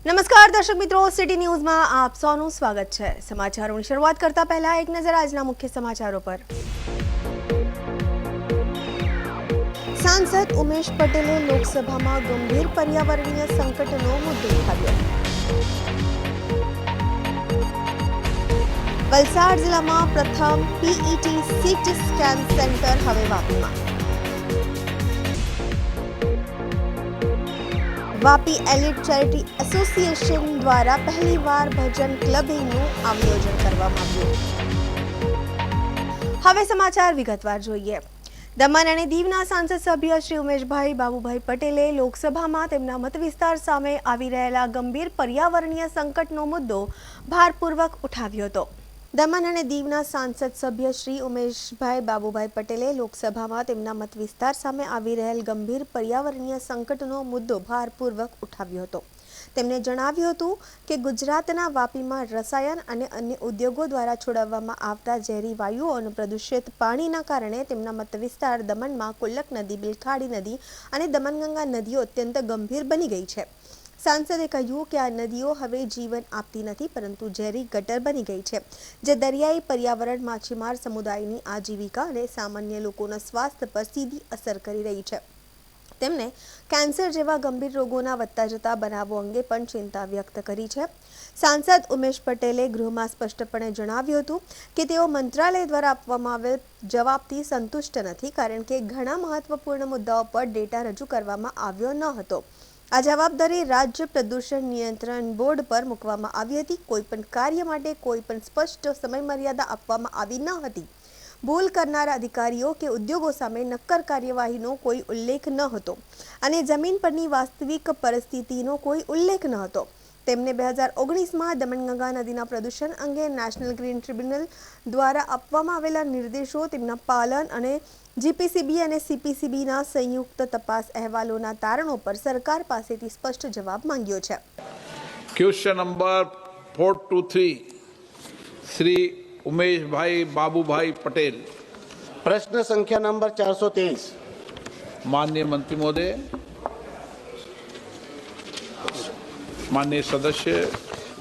નમસ્કાર દર્શક મિત્રો, સિટી ન્યૂઝમાં આપ સૌનું સ્વાગત છે। સમાચારોની શરૂઆત કરતા પહેલા એક નજર આજના મુખ્ય સમાચારો પર। सांसद उमेश पटेले लोकसभाમાં ગંભીર પર્યાવરણીય સંકટનો મુદ્દો ઉઠાવ્યો। વલસાડ જિલ્લામાં પ્રથમ પીઈટી સીટી સ્કેન સેન્ટર હવે વાપીમાં। વાપી એલિટ ચેરિટી એસોસિએશન દ્વારા પહેલીવાર ભજન ક્લબનું આયોજન કરવામાં આવ્યું। હવે સમાચાર વિગતવાર જોઈએ। દમણ અને દીવના સાંસદ સભ્ય શ્રી ઉમેશભાઈ બાબુભાઈ પટેલે લોકસભામાં તેમના મત વિસ્તાર સામે આવી રહેલા ગંભીર પર્યાવરણીય સંકટનો મુદ્દો ભારપૂર્વક ઉઠાવ્યો હતો। દમણ અને દીવના સાંસદ સભ્ય શ્રી ઉમેશભાઈ બાબુભાઈ પટેલે લોકસભામાં તેમના મત વિસ્તાર સામે આવી રહેલ ગંભીર પર્યાવરણીય સંકટનો મુદ્દો ભારપૂર્વક ઉઠાવ્યો હતો। તેમણે જણાવ્યું હતું કે ગુજરાતના વાપીમાં રસાયણ અને અન્ય ઉદ્યોગો દ્વારા છોડાવવામાં આવતા ઝેરી વાયુઓ અને પ્રદૂષિત પાણીના કારણે તેમના મત વિસ્તાર દમણમાં કુલ્લક નદી, બિલખાડી નદી અને દમણગંગા નદીઓ અત્યંત ગંભીર બની ગઈ છે। सांसदे કહ્યું કે આ નદીઓ હવે જીવન આપતી નથી પરંતુ ઝેરી ગટર બની ગઈ છે, જે દરિયાઈ पर्यावरण માછીમાર સમુદાયની આજીવિકા અને સામાન્ય લોકોના સ્વાસ્થ્ય પર સીધી અસર કરી રહી છે। તેમણે કેન્સર જેવા ગંભીર રોગોના વધતા જતા બનાવો અંગે પણ ચિંતા વ્યક્ત કરી છે। सांसद उमेश पटेले गृहમાં સ્પષ્ટપણે જણાવ્યું હતું કે તેઓ મંત્રાલય દ્વારા આપવામાં આવેલ જવાબથી સંતુષ્ટ નથી, કારણ કે ઘણા મહત્વપૂર્ણ મુદ્દાઓ પર ડેટા રજૂ કરવામાં આવ્યો ન હતો। આ જવાબદારી રાજ્ય પ્રદૂષણ નિયંત્રણ બોર્ડ પર મૂકવામાં આવી હતી। કોઈપણ કાર્ય માટે કોઈપણ સ્પષ્ટ સમયમર્યાદા આપવામાં આવી ન હતી। ભૂલ કરનારા અધિકારીઓ કે ઉદ્યોગો સામે નક્કર કાર્યવાહીનો કોઈ ઉલ્લેખ ન હતો અને જમીન પરની વાસ્તવિક પરિસ્થિતિનો કોઈ ઉલ્લેખ ન હતો। તેમને 2019માં દમણગંગા નદીના પ્રદૂષણ અંગે નેશનલ ગ્રીન ટ્રિબ્યુનલ દ્વારા આપવામાં આવેલા નિર્દેશો, તેમના પાલન અને જીપીસીબી અને સીપીસીબીના સંયુક્ત તપાસ અહેવાલોના તારણો પર સરકાર પાસેથી સ્પષ્ટ જવાબ માંગ્યો છે। क्वेश्चन नंबर 423 श्री उमेश भाई बाबू भाई पटेल। प्रश्न संख्या नंबर 423। माननीय मंत्री महोदय, माननीय सदस्य,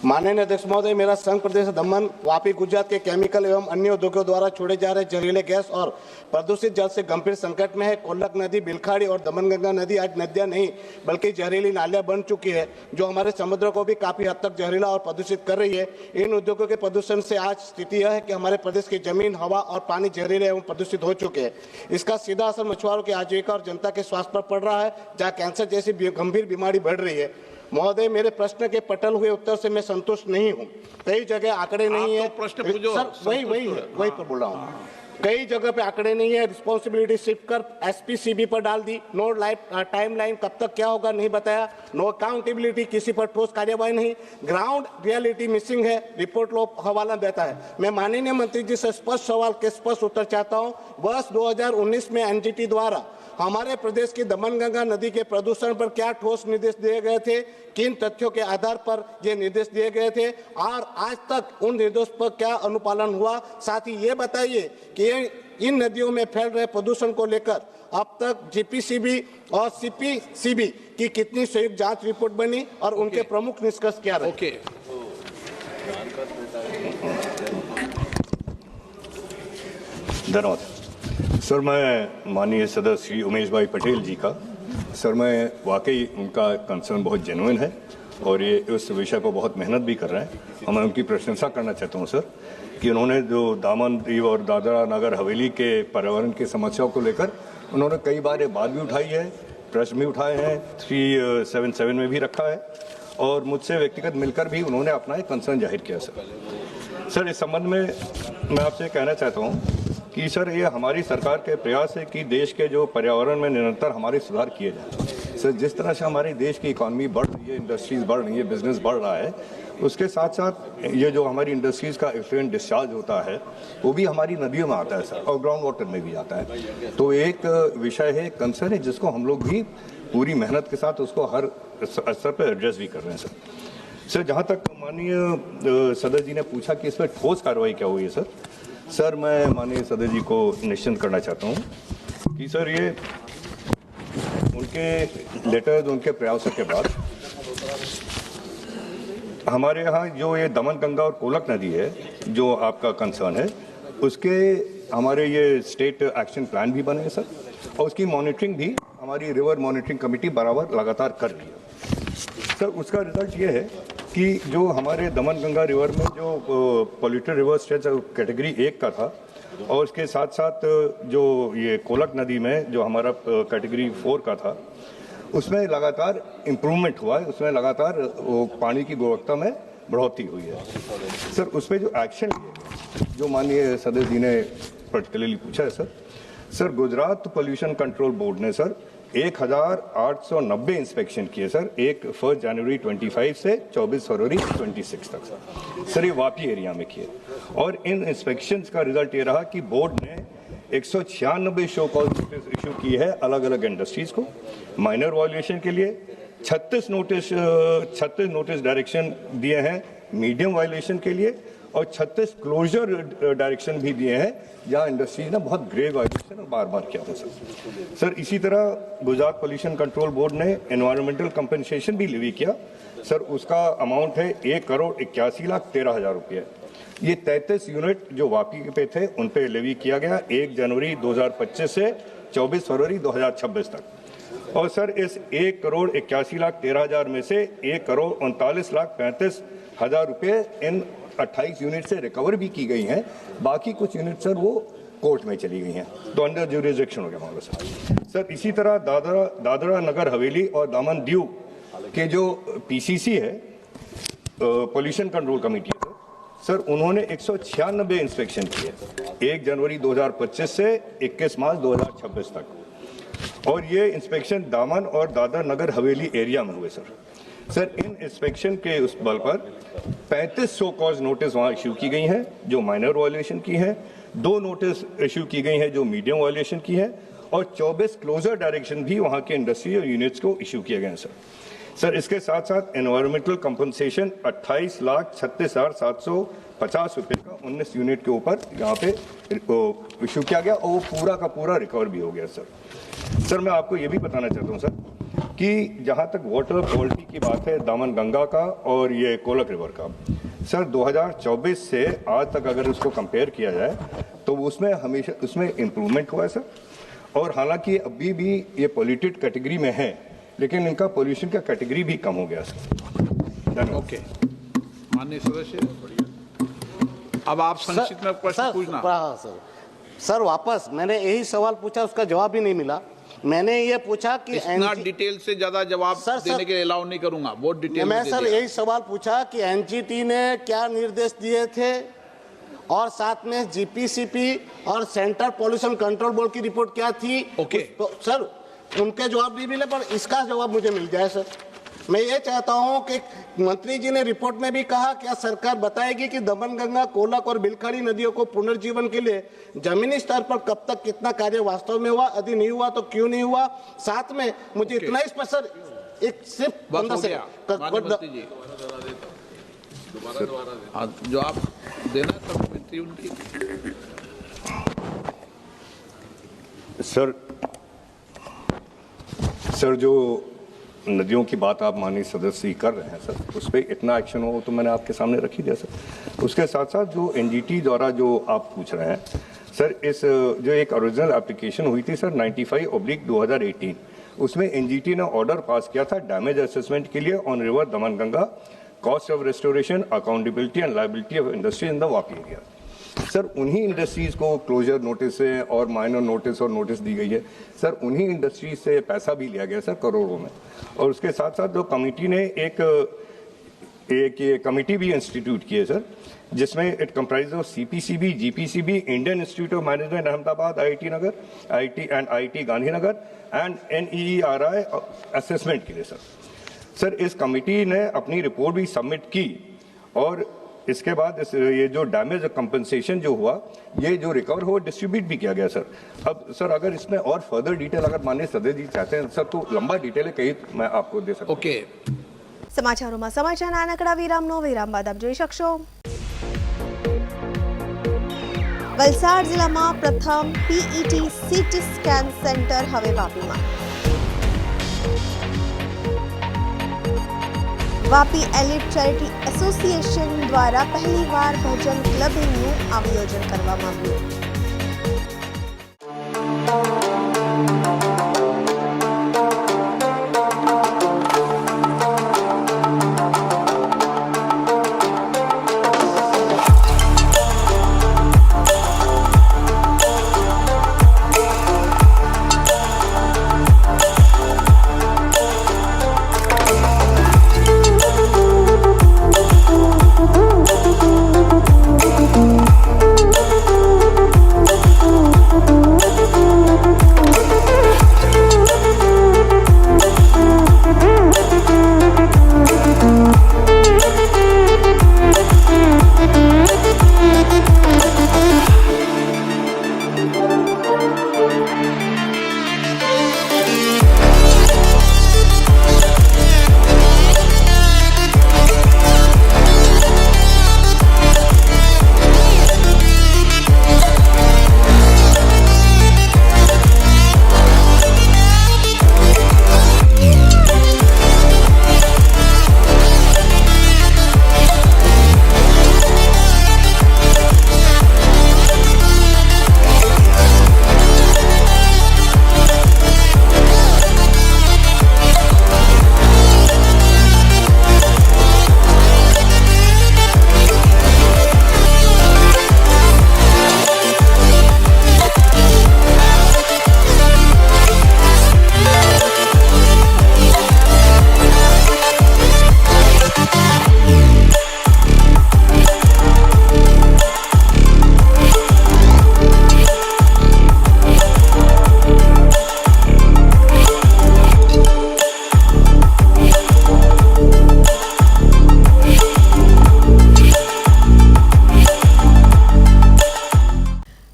माननीय अध्यक्ष महोदय, मेरा संघ प्रदेश दमन वापी गुजरात के केमिकल एवं अन्य उद्योगों द्वारा छोड़े जा रहे जहरीले गैस और प्रदूषित जल से गंभीर संकट में है। कोल्लक नदी, बिलखाड़ी और दमनगंगा नदी आज नदियां नहीं बल्कि जहरीली नालियां बन चुकी है, जो हमारे समुद्र को भी काफी हद तक जहरीला और प्रदूषित कर रही है। इन उद्योगों के प्रदूषण से आज स्थिति यह है कि हमारे प्रदेश की जमीन, हवा और पानी जहरीले एवं प्रदूषित हो चुके हैं। इसका सीधा असर मछुआरों की आजीविका और जनता के स्वास्थ्य पर पड़ रहा है, जहाँ कैंसर जैसी गंभीर बीमारी बढ़ रही है। महोदय, मेरे प्रश्न के पटल हुए उत्तर से मैं संतुष्ट नहीं हूँ। कई जगह आंकड़े नहीं है। प्रश्न पूछो। सर, वही पर बोल रहा हूँ। कई जगह पे आंकड़े नहीं है। रिस्पॉन्सिबिलिटी शिफ्ट कर एसपीसीबी पर डाल दी। नो टाइम लाइन, कब तक क्या होगा नहीं बताया। नो अकाउंटेबिलिटी, किसी पर ठोस कार्यवाही नहीं। ग्राउंड रियलिटी मिसिंग है। रिपोर्ट लो हवाला देता है। मैं माननीय मंत्री जी से स्पष्ट सवाल के स्पष्ट उत्तर चाहता हूँ। वर्ष 2019 में एनजीटी द्वारा हमारे प्रदेश की दमनगंगा नदी के प्रदूषण पर क्या ठोस निर्देश दिए गए थे, किन तथ्यों के आधार पर ये निर्देश दिए गए थे और आज तक उन निर्देश पर क्या अनुपालन हुआ। साथ ही ये बताइए कि इन नदियों में फैल रहे प्रदूषण को लेकर अब तक जीपीसीबी और सीपीसीबी की कितनी संयुक्त जांच रिपोर्ट बनी और उनके प्रमुख निष्कर्ष क्या रहे। ओके। धन्यवाद सर। मैं माननीय सदस्य श्री उमेश भाई पटेल जी का, सर मैं वाकई उनका कंसर्न बहुत जेन्युइन है और ये उस विषय पर बहुत मेहनत भी कर रहे हैं। मैं उनकी प्रशंसा करना चाहता हूँ सर कि उन्होंने जो दामन दीव और दादरा नगर हवेली के पर्यावरण की समस्याओं को लेकर उन्होंने कई बार ये बात भी उठाई है, प्रश्न भी उठाए हैं, 377 में भी रखा है और मुझसे व्यक्तिगत मिलकर भी उन्होंने अपना एक कंसर्न जाहिर किया सर। इस संबंध में मैं आपसे कहना चाहता हूँ कि सर ये हमारी सरकार के प्रयास है कि देश के जो पर्यावरण में निरंतर हमारे सुधार किए जाए। सर जिस तरह से हमारे देश की इकॉनमी बढ़ रही है, इंडस्ट्रीज बढ़ रही है, बिजनेस बढ़ रहा है, उसके साथ साथ ये जो हमारी इंडस्ट्रीज का इफ्लुएंट डिस्चार्ज होता है वो भी हमारी नदियों में आता है सर और ग्राउंड वाटर में भी आता है। तो एक विषय है, कंसर्न है जिसको हम लोग भी पूरी मेहनत के साथ उसको हर स्तर पर एड्रेस भी कर रहे हैं सर। जहाँ तक माननीय सदस्य जी ने पूछा कि इस पर ठोस कार्रवाई क्या हुई है सर मैं माननीय सदस्य जी को निश्चिंत करना चाहता हूँ कि सर ये उनके लेटर्स, उनके प्रयासों के बाद हमारे यहाँ जो ये दमन गंगा और कोलक नदी है जो आपका कंसर्न है, उसके हमारे ये स्टेट एक्शन प्लान भी बने हैं सर, और उसकी मॉनिटरिंग भी हमारी रिवर मॉनिटरिंग कमेटी बराबर लगातार कर रही है सर। उसका रिजल्ट ये है कि जो हमारे दमन गंगा रिवर में जो पॉल्यूटेड रिवर स्टेज कैटेगरी 1 का था, और उसके साथ साथ जो ये कोलक नदी में जो हमारा कैटेगरी 4 का था, उसमें लगातार इम्प्रूवमेंट हुआ है, उसमें लगातार वो पानी की गुणवत्ता में बढ़ोतरी हुई है सर। उसमें जो एक्शन लिए गए, जो माननीय सदस्य जी ने पर्टिकुलरली पूछा है sir, Gujarat pollution control board ने सर 1890 इंस्पेक्शन किए सर, 1 जनवरी 25 से 24 फरवरी 26 तक सर ये वापी एरिया में किए। और इन इंस्पेक्शंस का रिजल्ट ये रहा कि बोर्ड ने 196 शो कॉज नोटिस इशू की है अलग अलग इंडस्ट्रीज को माइनर वायलेशन के लिए, 36 नोटिस डायरेक्शन दिए हैं मीडियम वायलेशन के लिए, और 36 क्लोजर डायरेक्शन भी दिए हैं जहां इंडस्ट्रीज ने बहुत ग्रेव वायलेशन बार बार किया था सर। इसी तरह गुजरात पोल्यूशन कंट्रोल बोर्ड ने एनवायरमेंटल कंपनसेशन भी लेवी किया सर, उसका अमाउंट है 1,81,13,000 रुपये। ये 33 यूनिट जो वापी पे थे उन पे लेवी किया गया 1 जनवरी 2025 से 24 फरवरी 2026 तक। और सर इस 1,81,13,000 में से 1,39,35,000 रुपये इन 28 यूनिट से रिकवर भी की गई हैं, बाकी कुछ यूनिट सर वो कोर्ट में चली गई हैं, तो अंडर ज्यूरिसडिक्शन हो गया हमारा सर। इसी तरह दादरा नगर हवेली और दामन दीव के जो पीसीसी है पोल्यूशन कंट्रोल कमेटी है सर, उन्होंने 196 इंस्पेक्शन किए 1 जनवरी 2025 से 21 मार्च 2026 तक, और ये इंस्पेक्शन दामन और दादरा नगर हवेली एरिया में हुए सर। इन इंस्पेक्शन के उस बल पर 35 शो कॉज नोटिस वहाँ इशू की गई हैं जो माइनर वायलेशन की हैं, 2 नोटिस इशू की गई हैं जो मीडियम वायलेशन की हैं, और 24 क्लोजर डायरेक्शन भी वहाँ के इंडस्ट्री और यूनिट्स को इशू किए गए हैं सर। इसके साथ साथ एनवायरमेंटल कंपनसेशन 28,36,750 रुपये का 19 यूनिट के ऊपर यहाँ पे इशू किया गया, और वो पूरा का पूरा रिकवर भी हो गया सर। मैं आपको ये भी बताना चाहता हूँ सर कि जहाँ तक वाटर क्वालिटी की बात है दामन गंगा का और ये कोलक रिवर का सर, 2024 से आज तक अगर उसको कंपेयर किया जाए तो उसमें हमेशा उसमें इम्प्रूवमेंट हुआ है सर। और हालांकि अभी भी ये पोल्यूटेड कैटेगरी में है, लेकिन इनका पोल्यूशन का कैटेगरी भी कम हो गया सर। ओके, माननीय सदस्य, अब आप संक्षिप्त में प्रश्न पूछना। सर वापस मैंने यही सवाल पूछा, उसका जवाब ही नहीं मिला। मैंने ये पूछा कि इतना डिटेल से ज्यादा जवाब देने के लिए अलाउ नहीं करूंगा, बहुत डिटेल मैं सर यही सवाल पूछा कि एनजीटी ने क्या निर्देश दिए थे, और साथ में जीपीसीपी और सेंट्रल पोल्यूशन कंट्रोल बोर्ड की रिपोर्ट क्या थी। ओके तो सर उनके जवाब नहीं मिले, पर इसका जवाब मुझे मिल जाए सर। मैं ये चाहता हूं कि मंत्री जी ने रिपोर्ट में भी कहा, क्या सरकार बताएगी कि दमन गंगा, कोलक और बिलखड़ी नदियों को पुनर्जीवन के लिए जमीनी स्तर पर कब तक कितना कार्य वास्तव में हुआ, यदि नहीं हुआ तो क्यों नहीं हुआ। साथ में मुझे इतना ही स्पष्ट सर, एक सिर्फ 15 सेकंड जो आप देना मंत्री उनकी। सर जो नदियों की बात आप माननीय सदस्य ही कर रहे हैं सर, उस पर इतना एक्शन हो तो मैंने आपके सामने रख ही दिया सर। उसके साथ साथ जो एनजीटी द्वारा जो आप पूछ रहे हैं सर, इस जो एक ओरिजिनल एप्लीकेशन हुई थी सर 95/2018, उसमें एनजीटी ने ऑर्डर पास किया था डैमेज असेसमेंट के लिए on river Daman Ganga, cost of restoration, accountability and liability of industry in the Vapi area. Sir उन्हीं इंडस्ट्रीज को क्लोजर नोटिस है और माइनर नोटिस और नोटिस दी गई है सर, उन्हीं इंडस्ट्रीज से पैसा भी लिया गया सर करोड़ों में। और उसके साथ साथ जो कमेटी ने एक कमेटी भी इंस्टीट्यूट की है सर, जिसमें it comprise of CPCB, GPCB, Indian Institute of Management Ahmedabad, IIT Nagar, IIT Gandhinagar and NEERI assessment के लिए सर इस कमेटी ने अपनी रिपोर्ट भी सबमिट की, और इसके बाद ये जो डैमेज कंपनसेशन जो हुआ, ये जो रिकवर हुआ डिस्ट्रीब्यूट भी किया गया सर। अब सर अगर इसमें और फर्दर डिटेल अगर माननीय सदस्य जी चाहते हैं सर, तो लंबा डिटेल है, कहीं मैं आपको दे सकता हूं। ओके, સમાચારોમાં સમાચાર નાનકડા વિરામ બાદ આપ જોઈ શકશો વલસાડ જિલ્લામાં પ્રથમ PET સીટી સ્કેન સેન્ટર હવે વાપીમાં। વાપી એલિટ ચેરિટી એસોસિએશન દ્વારા પહેલીવાર ભજન ક્લબિંગનું આયોજન કરવામાં આવ્યું.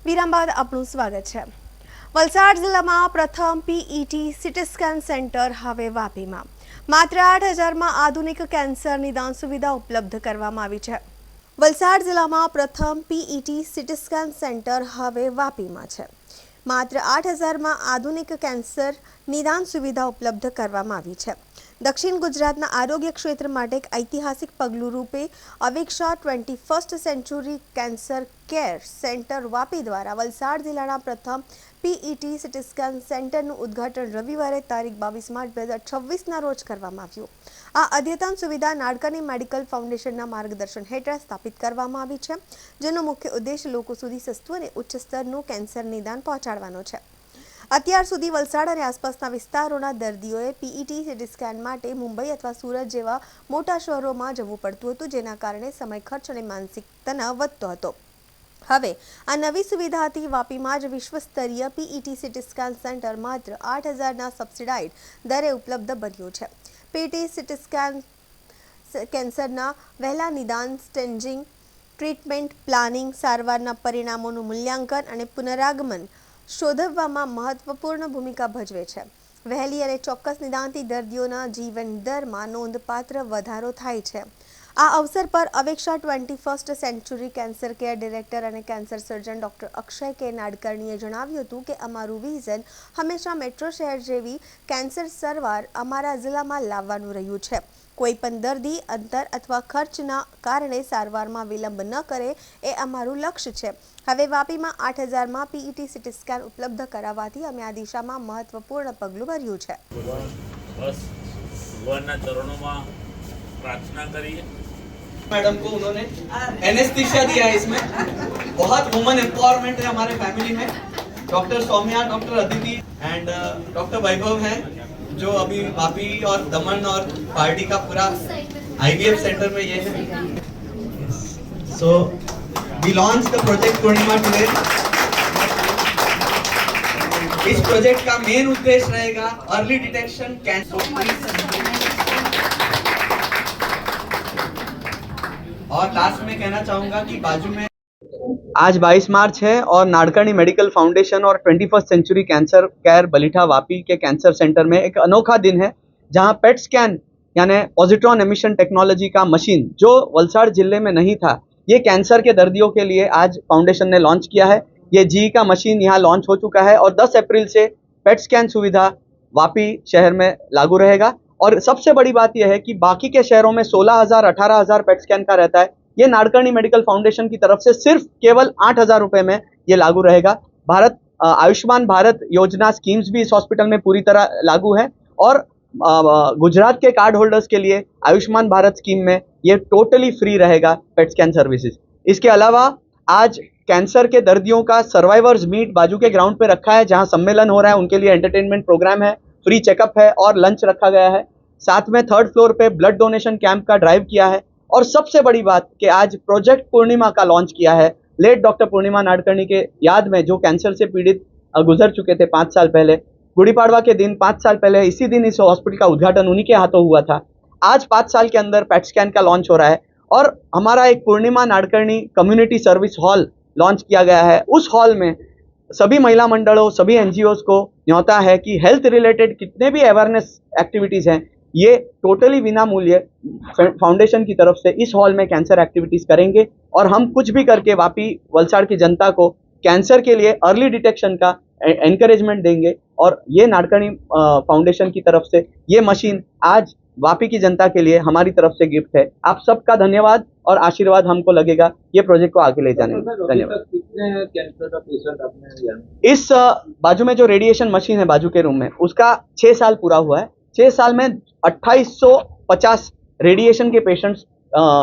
વિરામ બાદ આપનું સ્વાગત છે. વલસાડ જિલ્લામાં પ્રથમ પીઈટી સીટી સ્કેન સેન્ટર હવે વાપીમાં. માત્ર 8,000માં આધુનિક કેન્સર નિદાન સુવિધા ઉપલબ્ધ કરવામાં આવી છે. વલસાડ જિલ્લામાં પ્રથમ પીઈટી સીટી સ્કેન સેન્ટર હવે વાપીમાં છે. માત્ર 8,000માં આધુનિક કેન્સર નિદાન સુવિધા ઉપલબ્ધ કરવામાં આવી છે. દક્ષિણ ગુજરાતના આરોગ્ય ક્ષેત્ર માટે એક ઐતિહાસિક પગલું રૂપે Avekshaa 21st century cancer care centre Vapi દ્વારા વલસાડ જિલ્લાના પ્રથમ પીઈટી સીટી સ્કેન સેન્ટરનું ઉદ્ઘાટન રવિવારે તારીખ 22 માર્ચ 2026ના રોજ કરવામાં આવ્યું. આ અદ્યતન સુવિધા નાડકર્ણી મેડિકલ ફાઉન્ડેશનના માર્ગદર્શન હેઠળ સ્થાપિત કરવામાં આવી છે, જેનો મુખ્ય ઉદ્દેશ લોકો સુધી સસ્તું અને ઉચ્ચ સ્તરનું કેન્સર નિદાન પહોંચાડવાનો છે. અત્યાર સુધી વલસાડ અને આસપાસના વિસ્તારોના દર્દીઓએ પીઈટી સીટી સ્કેન માટે મુંબઈ અથવા સુરત જેવા મોટા શહેરોમાં જવું પડતું હતું, જેના કારણે સમય ખર્ચ અને માનસિક તણાવ વધતો હતો. હવે આ નવી સુવિધાથી વાપીમાં જ વિશ્વસ્તરીય પીઈટી સીટી સ્કેન સેન્ટર માત્ર 8,000ના સબસિડાઇડ દરે ઉપલબ્ધ બન્યું છે. પીઈટી સીટી સ્કેન કેન્સરના વહેલા નિદાન, સ્ટેજિંગ, ટ્રીટમેન્ટ પ્લાનિંગ, સારવારના પરિણામોનું મૂલ્યાંકન અને પુનરાગમન શોધવામાં મહત્વપૂર્ણ ભૂમિકા ભજવે છે. વહેલી અને ચોક્કસ નિદાનથી દર્દીઓના જીવન દરમાં નોંધપાત્ર વધારો થાય છે. આ અવસર પર Avekshaa 21st century cancer care director અને cancer surgeon doctor Akshay K નાડકર્ણીએ જણાવ્યું હતું કે અમારું વિઝન હંમેશા મેટ્રો શહેર જેવી કેન્સર સારવાર અમારા જિલ્લામાં લાવવાનું રહ્યું છે. કોઈ પણ દર્દી અંતર અથવા ખર્ચના કારણે સારવારમાં વિલંબ ન કરે એ અમારું લક્ષ્ય છે. હવે વાપીમાં 8,000માં પીઈટી સીટી સ્કેન ઉપલબ્ધ કરાવવાથી અમે આ દિશામાં મહત્વપૂર્ણ પગલું ભર્યું છે. બસ ભગવાનના ચરણોમાં प्रार्थना करिए. मैडम को उन्होंने एनेस्थीसिया दिया है इसमें. बहुत वुमन एम्पावरमेंट है हमारे फैमिली में. Doctor Saumya, doctor Aditi and doctor Vaibhav हैं जो अभी वापी और दमन और पार्टी का पूरा IVF सेंटर में ये है. So we launched the project Purnima today. इस प्रोजेक्ट का मेन उद्देश्य रहेगा अर्ली डिटेक्शन कैंसर. और लास्ट में कहना चाहूंगा कि बाजू में आज 22 मार्च है और नाडकर्णी मेडिकल फाउंडेशन और 21st century cancer care Balitha Vapi के कैंसर सेंटर में एक अनोखा दिन है, जहां पेट स्कैन यानी पॉजिट्रॉन एमिशन टेक्नोलॉजी का मशीन जो वलसाड़ जिले में नहीं था, ये कैंसर के दर्दियों के लिए आज फाउंडेशन ने लॉन्च किया है. ये GE का मशीन यहाँ लॉन्च हो चुका है और 10 अप्रैल से पेट स्कैन सुविधा वापी शहर में लागू रहेगा. और सबसे बड़ी बात यह है कि बाकी के शहरों में 16,000 18,000 पेट स्कैन का रहता है, ये नाडकर्णी मेडिकल फाउंडेशन की तरफ से सिर्फ केवल 8,000 रुपए में ये लागू रहेगा। आयुष्मान भारत योजना स्कीम्स भी इस हॉस्पिटल में पूरी तरह लागू है और गुजरात के कार्ड होल्डर्स के लिए आयुष्मान भारत स्कीम में ये टोटली फ्री रहेगा पेट स्कैन सर्विसेज। इसके अलावा आज कैंसर के दर्दियों का सर्वाइवर्स मीट बाजू के ग्राउंड पे रखा है, जहां सम्मेलन हो रहा है, उनके लिए एंटरटेनमेंट प्रोग्राम है, फ्री चेकअप है और लंच रखा गया है। साथ में 3rd फ्लोर पे ब्लड डोनेशन कैंप का ड्राइव किया है और सबसे बड़ी बात कि आज प्रोजेक्ट पूर्णिमा का लॉन्च किया है। लेट डॉक्टर पूर्णिमा नाडकर्णी के याद में, जो कैंसर से पीड़ित गुजर चुके थे 5 साल पहले, गुड़ी पाड़वा के दिन 5 साल पहले इसी दिन इस हॉस्पिटल का उद्घाटन उन्हीं के हाथों हुआ था। आज 5 साल के अंदर पेट स्कैन का लॉन्च हो रहा है और हमारा एक Purnima Nadkarni community service hall launch किया गया है। उस हॉल में सभी महिला मंडलों, सभी एनजीओज को न्योता है कि हेल्थ रिलेटेड कितने भी अवेयरनेस एक्टिविटीज़ हैं, ये टोटली विना मूल्य फाउंडेशन की तरफ से इस हॉल में कैंसर एक्टिविटीज़ करेंगे और हम कुछ भी करके वापी वलसाड़ की जनता को कैंसर के लिए अर्ली डिटेक्शन का एनकरेजमेंट देंगे। और ये नाडकर्णी फाउंडेशन की तरफ से ये मशीन आज वापी की जनता के लिए हमारी तरफ से गिफ्ट है। आप सबका धन्यवाद और आशीर्वाद हमको लगेगा ये प्रोजेक्ट को आगे ले जाने में। धन्यवाद। कितने कैंसर का पेशेंट आपने इस बाजू में जो रेडिएशन मशीन है बाजू के रूम में, उसका 6 साल पूरा हुआ है। 6 साल में 2850 रेडिएशन के पेशेंट्स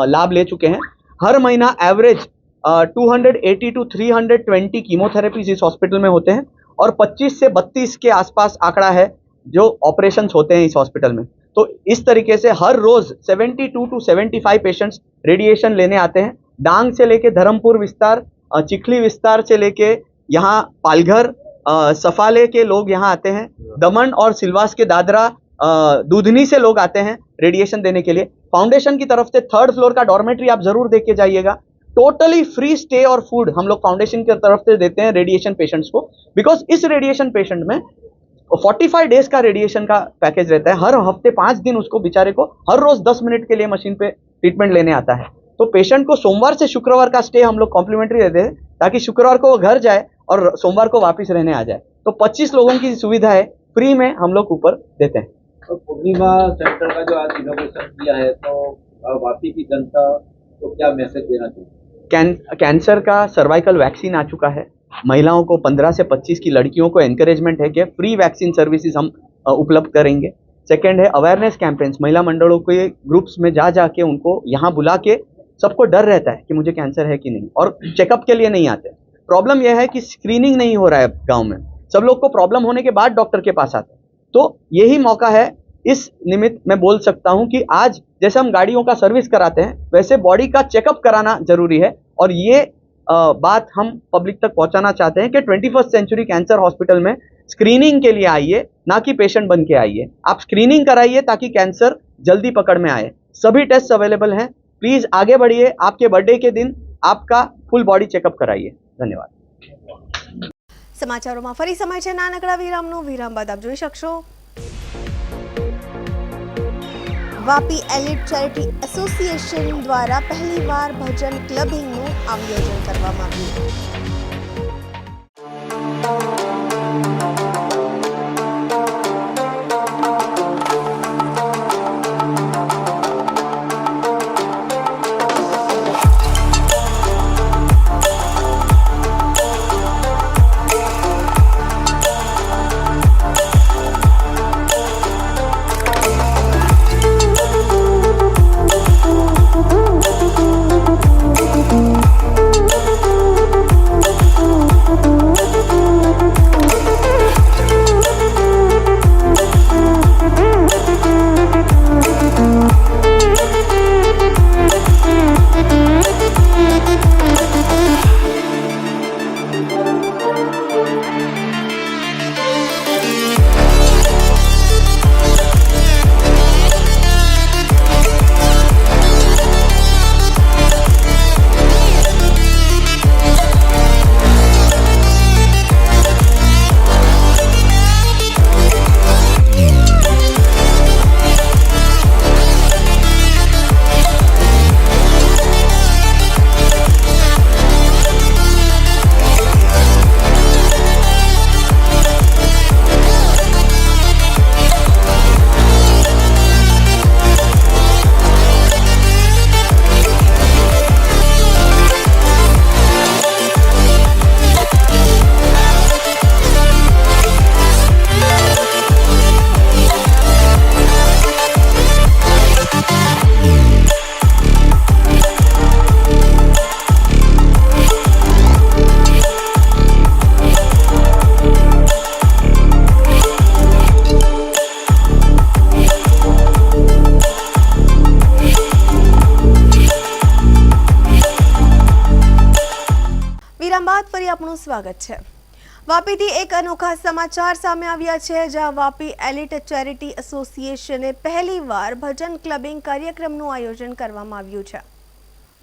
लाभ ले चुके हैं। हर महीना एवरेज 280 to 320 कीमोथेरेपीज इस हॉस्पिटल में होते हैं और 25 से 32 के आसपास आंकड़ा है जो ऑपरेशंस होते हैं इस हॉस्पिटल में। तो इस तरीके से हर रोज 72 to 75 पेशेंट्स रेडिएशन लेने आते हैं। डांग से लेके धर्मपुर विस्तार, चिखली विस्तार से लेके यहाँ पालघर, सफाले के लोग यहाँ आते हैं। दमन और सिलवास के दादरा, दूधनी से लोग आते हैं रेडिएशन देने के लिए। फाउंडेशन की तरफ से 3rd फ्लोर का डॉर्मेट्री आप जरूर देख के जाइएगा। टोटली फ्री स्टे और फूड हम लोग फाउंडेशन की तरफ से देते हैं रेडिएशन पेशेंट्स को, बिकॉज इस रेडिएशन पेशेंट में 45 डेज का रेडिएशन का पैकेज रहता है। हर हफ्ते 5 दिन उसको बेचारे को हर रोज 10 मिनट के लिए मशीन पे ट्रीटमेंट लेने आता है। तो पेशेंट को सोमवार से शुक्रवार का स्टे हम लोग कॉम्प्लीमेंट्री देते हैं ताकि शुक्रवार को वो घर जाए और सोमवार को वापस रहने आ जाए। तो 25 लोगों की सुविधा है, फ्री में हम लोग ऊपर देते हैं। तो पूर्णिमा सेंटर का जो आज इनोवेशन किया है, तो वापी की जनता को क्या मैसेज देना चाहिए? कैंसर का सर्वाइकल वैक्सीन आ चुका है। महिलाओं को 15 से 25 की लड़कियों को एनकरेजमेंट है कि फ्री वैक्सीन सर्विसेज हम उपलब्ध करेंगे। सेकंड है अवेयरनेस कैंपेन्स, महिला मंडलों के ग्रुप्स में जा जाके उनको यहाँ बुला के, सबको डर रहता है कि मुझे कैंसर है कि नहीं और चेकअप के लिए नहीं आते। प्रॉब्लम यह है कि स्क्रीनिंग नहीं हो रहा है गाँव में, सब लोग को प्रॉब्लम होने के बाद डॉक्टर के पास आते हैं। तो यही मौका है, इस निमित्त मैं बोल सकता हूं कि आज जैसे हम गाड़ियों का सर्विस कराते हैं वैसे बॉडी का चेकअप कराना जरूरी है और ये बात हम पब्लिक तक पहुंचाना चाहते हैं कि 21st सेंचुरी कैंसर हॉस्पिटल में स्क्रीनिंग के लिए आइए, ना कि पेशेंट बन के आइए। आप स्क्रीनिंग कराइए ताकि कैंसर जल्दी पकड़ में आए। सभी टेस्ट अवेलेबल हैं, प्लीज आगे बढ़िए। आपके बर्थडे के दिन आपका फुल बॉडी चेकअप कराइए। धन्यवाद। સમાચારોમાં ફરી સમય છે નાનકડા વિરામનો। વિરામ બાદ આપ જોઈ શકશો વાપી એલિટ ચેરિટી એસોસિએશન દ્વારા પહેલીવાર ભજન ક્લબિંગનું આયોજન કરવામાં આવ્યું। ફરી આપનું સ્વાગત છે। વાપીથી એક અનોખા સમાચાર સામે આવ્યા છે, જ્યાં વાપી એલિટ ચેરિટી એસોસિએશને પહેલીવાર ભજન ક્લબિંગ કાર્યક્રમનું આયોજન કરવામાં આવ્યું છે।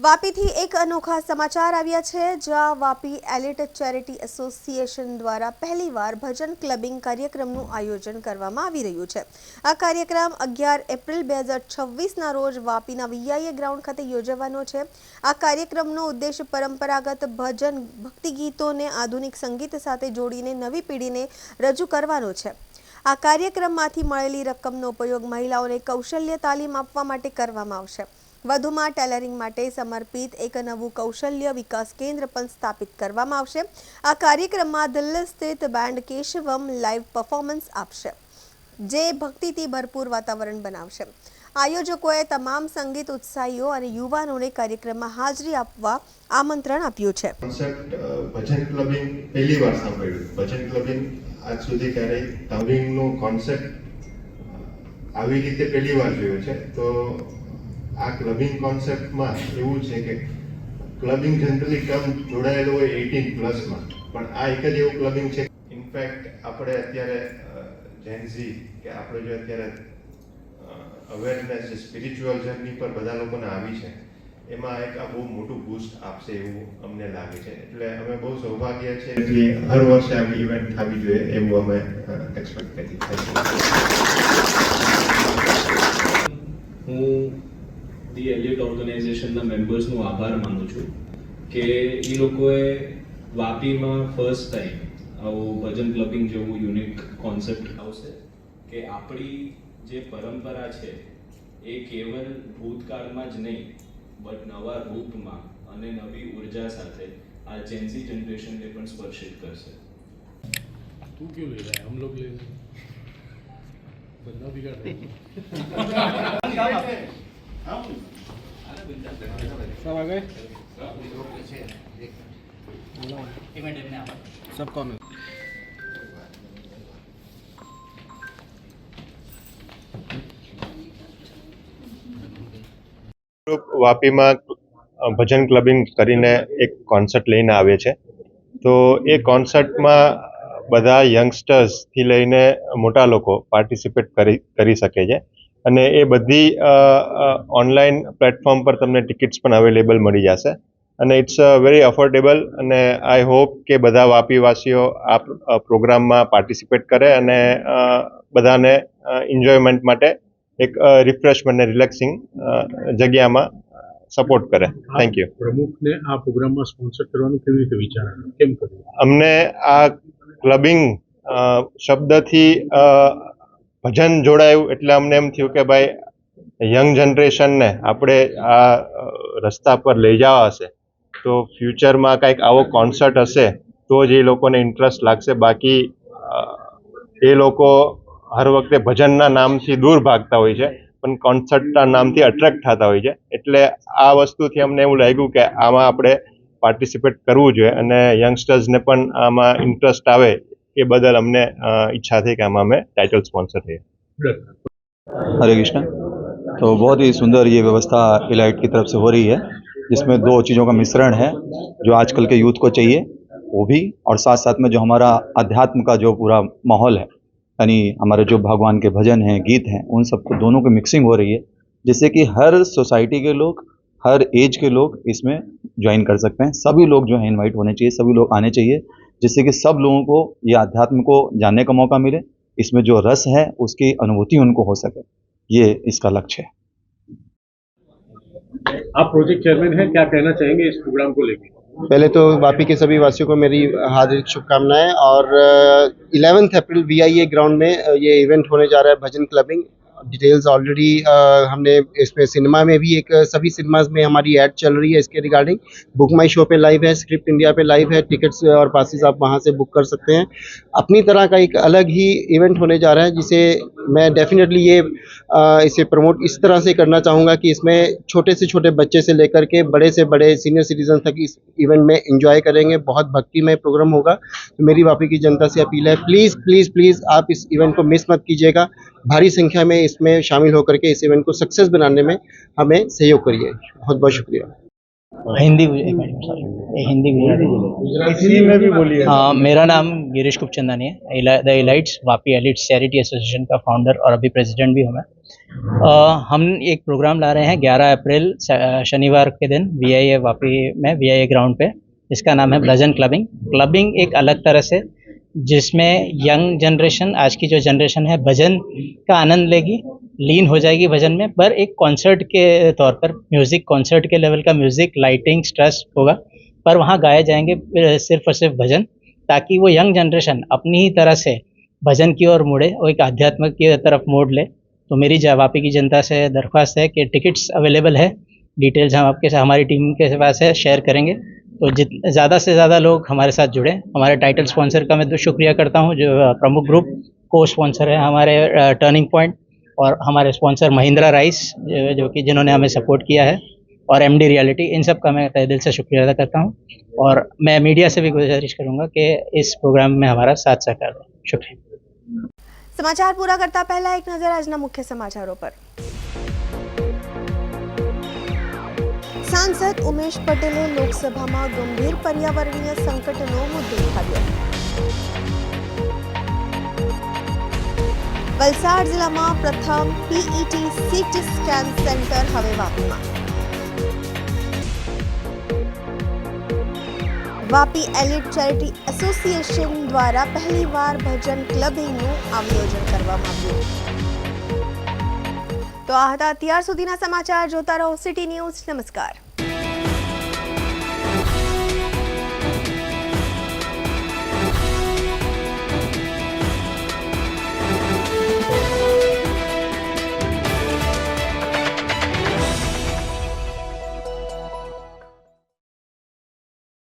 વાપીથી એક અનોખા સમાચાર આવ્યા છે, જ્યાં વાપી એલિટ ચેરિટી એસોસિએશન દ્વારા પહેલીવાર ભજન ક્લબિંગ કાર્યક્રમનું આયોજન કરવામાં આવી રહ્યું છે। આ કાર્યક્રમ 11 એપ્રિલ 2026ના રોજ વાપીના વીઆઈએ ગ્રાઉન્ડ ખાતે યોજવાનો છે। આ કાર્યક્રમનો ઉદ્દેશ પરંપરાગત ભજન ભક્તિ ગીતોને આધુનિક સંગીત સાથે જોડીને નવી પેઢીને રજૂ કરવાનો છે। આ કાર્યક્રમમાંથી મળેલી રકમનો ઉપયોગ મહિલાઓને કૌશલ્ય તાલીમ આપવા માટે કરવામાં આવશે। વધુમાં ટેલરિંગ માટે સમર્પિત એક નવું કૌશલ્ય વિકાસ કેન્દ્ર પણ સ્થાપિત કરવામાં આવશે। આ કાર્યક્રમમાં દિલ્હી સ્થિત બેન્ડ કેશવમ લાઈવ પરફોર્મન્સ આપશે, જે ભક્તિથી ભરપૂર વાતાવરણ બનાવશે। આયોજકોએ તમામ સંગીત ઉત્સાહીઓ અને યુવાનોને કાર્યક્રમમાં હાજરી આપવા આમંત્રણ આપ્યું છે। કોન્સેપ્ટ ભજન ક્લબિંગ પહેલી વાર સાંભળ્યું। ભજન ક્લબિંગ આજ સુધી ક્યારેય ક્લબિંગનો કોન્સેપ્ટ આવી રીતે પહેલી વાર જોયો છે। તો આ ક્લબિંગ કોન્સેપ્ટમાં એવું છે કે ક્લબિંગ જનરલી ટર્મ જોડાયેલો હોય 18+માં, પણ આ એક જ એવું ક્લબિંગ છે। ઇનફેક્ટ આપણે અત્યારે જેન્ઝી કે આપણે જો અત્યારે અવેરનેસ સ્પિરિચ્યુઅલ જર્ની પર બધા લોકોને આવી છે, એમાં એક આ બહુ મોટું બૂસ્ટ આપશે એવું અમને લાગે છે। એટલે અમે બહુ સૌભાગ્ય છે કે હર વર્ષે આવી ઇવેન્ટ થવી જોઈએ એવું અમે એક્સપેક્ટ કરીએ છીએ। ધી એલિટ ઓર્ગેનાઇઝેશનના મેમ્બર્સનો આભાર માનું છું કે એ લોકોએ વાપીમાં ફર્સ્ટ ટાઈમ આવું ભજન ક્લબિંગ જેવું યુનિક કોન્સેપ્ટ આવશે કે આપણી જે પરંપરા છે એ કેવલ ભૂતકાળમાં જ નહીં બટ નવા રૂપમાં અને નવી ઉર્જા સાથે આ જેન્ઝી જનરેશનને પણ સ્પર્શિત કરશે। तू क्यों ले रहा है? हम लोग ले रहे हैं। बंदा बिगाड़ रहा है। सब आ गए? सब कौन है? વાપીમાં ભજન ક્લબિંગ કરીને એક કોન્સર્ટ લઈને આવે છે। તો એ કોન્સર્ટમાં બધા યંગસ્ટર્સથી લઈને મોટા લોકો પાર્ટિસિપેટ કરી શકે છે, અને એ બધી ઓનલાઈન પ્લેટફોર્મ પર તમને ટિકિટ્સ પણ અવેલેબલ મળી જશે, અને ઇટ્સ વેરી અફોર્ડેબલ। અને આઈ હોપ કે બધા વાપીવાસીઓ આ પ્રોગ્રામમાં પાર્ટિસિપેટ કરે અને બધાને એન્જોયમેન્ટ માટે એક રિફ્રેશમેન્ટ અને રિલેક્સિંગ જગ્યામાં સપોર્ટ કરે। Thank you. પ્રમુખને આ પ્રોગ્રામમાં સ્પોન્સર કરવાનું કેવી રીતે વિચાર આવ્યો? કેમ કર્યું? અમને આ ક્લબિંગ શબ્દથી ભજન જોડાયું એટલે અમને એમ થયું કે ભાઈ યંગ જનરેશનને આપણે આ રસ્તા પર લઈ જવા હશે, તો ફ્યુચરમાં કંઈક આવો કોન્સર્ટ હશે તો જ એ લોકોને ઇન્ટરેસ્ટ લાગશે। બાકી એ લોકો હર વખતે ભજનના નામથી દૂર ભાગતા હોય છે, પણ કોન્સર્ટના નામથી અટ્રેક્ટ થતા હોય છે। એટલે આ વસ્તુથી અમને એવું લાગ્યું કે આમાં આપણે પાર્ટિસિપેટ કરવું જોઈએ, અને યંગસ્ટર્સને પણ આમાં ઇન્ટરેસ્ટ આવે એ બદલ हमने इच्छा थी कि हम हमें टाइटल स्पॉन्सर थे। हरे कृष्ण। तो बहुत ही सुंदर ये व्यवस्था इलाइट की तरफ से हो रही है, जिसमें दो चीज़ों का मिश्रण है जो आजकल के यूथ को चाहिए वो भी, और साथ साथ में जो हमारा अध्यात्म का जो पूरा माहौल है, यानी हमारे जो भगवान के भजन हैं, गीत हैं, उन सबको दोनों की मिक्सिंग हो रही है, जिससे कि हर सोसाइटी के लोग, हर एज के लोग इसमें ज्वाइन कर सकते हैं। सभी लोग जो है इनवाइट होने चाहिए, सभी लोग आने चाहिए, जिससे कि सब लोगों को ये अध्यात्म को जानने का मौका मिले, इसमें जो रस है उसकी अनुभूति उनको हो सके, ये इसका लक्ष्य है। आप प्रोजेक्ट चेयरमैन हैं, क्या कहना चाहेंगे इस प्रोग्राम को लेकर? पहले तो वापी के सभी वासियों को मेरी हार्दिक शुभकामनाएं। और 11 अप्रैल वीआईए ग्राउंड में ये इवेंट होने जा रहा है भजन क्लबिंग। डिटेल्स ऑलरेडी हमने इसमें सिनेमा में भी एक सभी सिनेमाज में हमारी ऐड चल रही है इसके रिगार्डिंग। बुक माई शो पे लाइव है, स्क्रिप्ट इंडिया पे लाइव है, टिकट्स और पासेस आप वहाँ से बुक कर सकते हैं। अपनी तरह का एक अलग ही इवेंट होने जा रहा है, जिसे मैं डेफिनेटली ये इसे प्रमोट इस तरह से करना चाहूँगा कि इसमें छोटे से छोटे बच्चे से लेकर के बड़े से बड़े सीनियर सिटीजन तक इस इवेंट में एंजॉय करेंगे। बहुत भक्तिमय प्रोग्राम होगा। तो मेरी वापी की जनता से अपील है, प्लीज़ प्लीज़ प्लीज़ आप इस इवेंट को मिस मत कीजिएगा। भारी संख्या में इसमें शामिल होकर के इस इवेंट को सक्सेस बनाने में हमें सहयोग करिए। बहुत बहुत शुक्रिया। हिंदी एक मिनट सॉरी हिंदी हिंदी में भी बोलिए। हाँ, मेरा नाम गिरीश कुपचंदानी है। The elites Vapi elites charity association का फाउंडर और अभी प्रेसिडेंट भी हूँ मैं। हम एक प्रोग्राम ला रहे हैं 11 अप्रैल शनिवार के दिन VIA वापी में VIA ग्राउंड पे, इसका नाम है भजन क्लबिंग। क्लबिंग एक अलग तरह से जिसमें यंग जनरेशन, आज की जो जनरेशन है, भजन का आनंद लेगी, लीन हो जाएगी भजन में, पर एक कॉन्सर्ट के तौर पर म्यूज़िक, कॉन्सर्ट के लेवल का म्यूज़िक, लाइटिंग, स्ट्रेस होगा, पर वहाँ गाए जाएंगे सिर्फ और सिर्फ भजन, ताकि वो यंग जनरेशन अपनी ही तरह से भजन की ओर मुड़े और एक आध्यात्म की तरफ मोड़ ले। तो मेरी वापी की जनता से दरख्वास्त है कि टिकट्स अवेलेबल है, डिटेल्स हम आपके हमारी टीम के पास है, शेयर करेंगे। तो ज़्यादा से ज़्यादा लोग हमारे साथ जुड़े। हमारे टाइटल स्पॉन्सर का मैं तो शुक्रिया करता हूँ, जो प्रमुख ग्रुप को स्पॉन्सर है हमारे टर्निंग पॉइंट, और हमारे स्पॉन्सर महिंद्रा राइस जो कि जिन्होंने हमें सपोर्ट किया है, और MD रियलिटी, इन सब का मैं तहे दिल से शुक्रिया अदा करता हूँ। और मैं मीडिया से भी गुजारिश करूँगा कि इस प्रोग्राम में हमारा साथ सहकार दें। शुक्रिया। समाचार पूरा करता पहला एक नजर આજના મુખ્ય સમાચારો પર। सांसद उमेश पटेले लोकसभाમાં ગંભીર પર્યાવરણીય સંકટનો મુદ્દો ઉઠાવ્યો। વલસાડ જિલ્લામાં પ્રથમ PET CT સ્કેન સેન્ટર હવે વાપીમાં। વાપી એલિટ ચેરિટી એસોસિએશન દ્વારા પહેલીવાર ભજન ક્લબિંગનું આયોજન કરવામાં આવ્યું। તો આ હતા અત્યાર સુધીના સમાચાર। જોતા રહો સિટી ન્યૂઝ। નમસ્કાર।